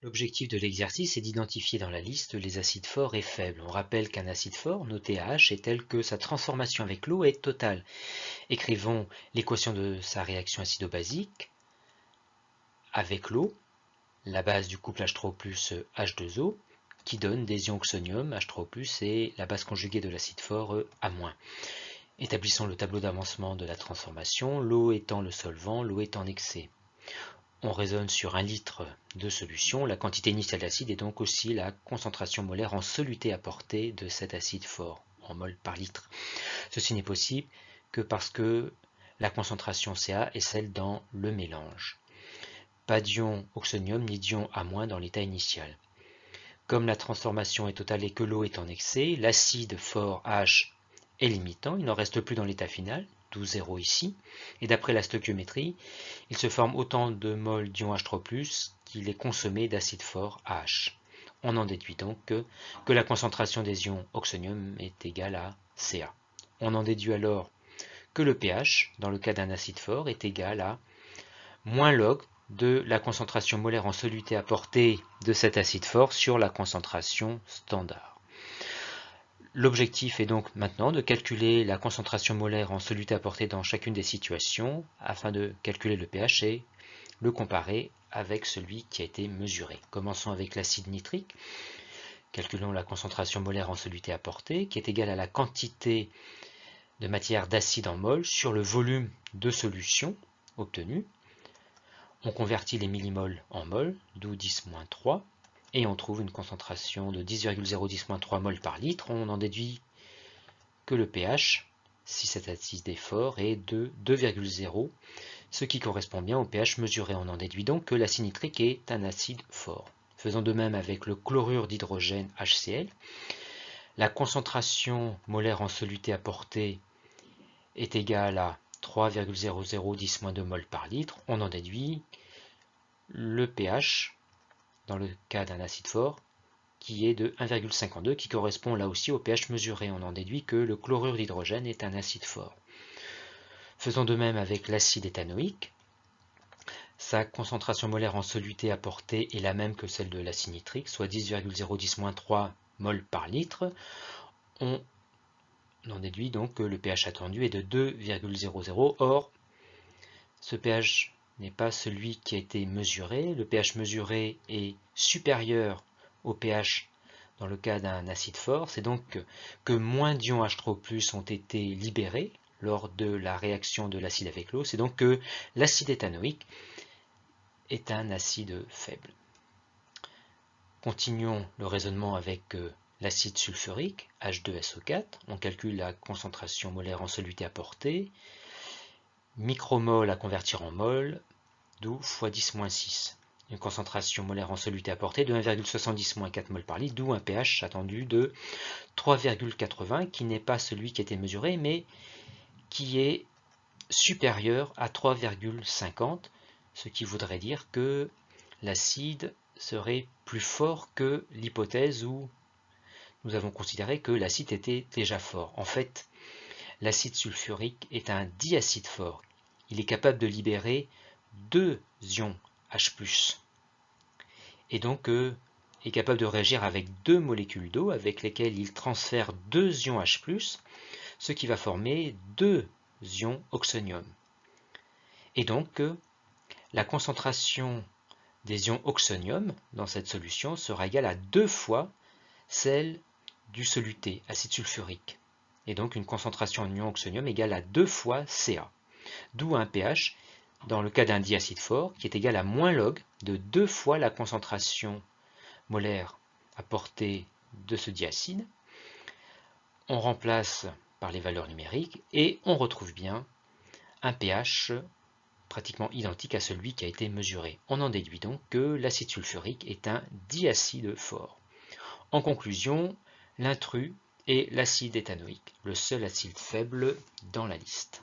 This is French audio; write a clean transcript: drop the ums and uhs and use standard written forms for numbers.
L'objectif de l'exercice est d'identifier dans la liste les acides forts et faibles. On rappelle qu'un acide fort, noté à H, est tel que sa transformation avec l'eau est totale. Écrivons l'équation de sa réaction acido-basique avec l'eau, la base du couple H3O plus H2O, qui donne des ions oxonium, H3O plus, et la base conjuguée de l'acide fort A-. Établissons le tableau d'avancement de la transformation, l'eau étant le solvant, l'eau est en excès. On raisonne sur 1 litre de solution, la quantité initiale d'acide est donc aussi la concentration molaire en soluté apportée de cet acide fort, en mol par litre. Ceci n'est possible que parce que la concentration Ca est celle dans le mélange. Pas d'ion oxonium ni d'ion A- dans l'état initial. Comme la transformation est totale et que l'eau est en excès, l'acide fort H est limitant, il n'en reste plus dans l'état final, d'où 0 ici, et d'après la stoichiométrie, il se forme autant de moles d'ion H3+, qu'il est consommé d'acide fort AH. On en déduit donc que la concentration des ions oxonium est égale à Ca. On en déduit alors que le pH, dans le cas d'un acide fort, est égal à moins log de la concentration molaire en soluté apportée de cet acide fort sur la concentration standard. L'objectif est donc maintenant de calculer la concentration molaire en soluté apportée dans chacune des situations afin de calculer le pH et le comparer avec celui qui a été mesuré. Commençons avec l'acide nitrique. Calculons la concentration molaire en soluté apportée qui est égale à la quantité de matière d'acide en mol sur le volume de solution obtenu. On convertit les millimoles en mol, d'où 10-3, et on trouve une concentration de 10,010-3 mol par litre. On en déduit que le pH, si cet acide est fort, est de 2,0, ce qui correspond bien au pH mesuré. On en déduit donc que l'acide nitrique est un acide fort. Faisons de même avec le chlorure d'hydrogène HCl. La concentration molaire en soluté apportée est égale à 3,0010-2 mol par litre. On en déduit le pH, dans le cas d'un acide fort, qui est de 1,52, qui correspond là aussi au pH mesuré. On en déduit que le chlorure d'hydrogène est un acide fort. Faisons de même avec l'acide éthanoïque. Sa concentration molaire en soluté apportée est la même que celle de l'acide nitrique, soit 10,010-3 mol par litre. On en déduit donc que le pH attendu est de 2,00. Or, ce pH n'est pas celui qui a été mesuré. Le pH mesuré est supérieur au pH dans le cas d'un acide fort. C'est donc que moins d'ions H3+ ont été libérés lors de la réaction de l'acide avec l'eau. C'est donc que l'acide éthanoïque est un acide faible. Continuons le raisonnement avec l'acide sulfurique, H2SO4. On calcule la concentration molaire en soluté apportée, micromol à convertir en mol, d'où x 10-6. Une concentration molaire en soluté apportée de 1,70-4 mol par litre, d'où un pH attendu de 3,80, qui n'est pas celui qui a été mesuré, mais qui est supérieur à 3,50, ce qui voudrait dire que l'acide serait plus fort que l'hypothèse où nous avons considéré que l'acide était déjà fort. En fait, l'acide sulfurique est un diacide fort. Il est capable de libérer 2 ions H+, et donc est capable de réagir avec 2 molécules d'eau avec lesquelles il transfère 2 ions H+, ce qui va former 2 ions oxonium. Et donc la concentration des ions oxonium dans cette solution sera égale à 2 fois celle du soluté, acide sulfurique. Et donc une concentration en ion oxonium égale à 2 fois Ca. D'où un pH, dans le cas d'un diacide fort, qui est égal à moins log de 2 fois la concentration molaire apportée de ce diacide. On remplace par les valeurs numériques et on retrouve bien un pH pratiquement identique à celui qui a été mesuré. On en déduit donc que l'acide sulfurique est un diacide fort. En conclusion, l'intrus est l'acide éthanoïque, le seul acide faible dans la liste.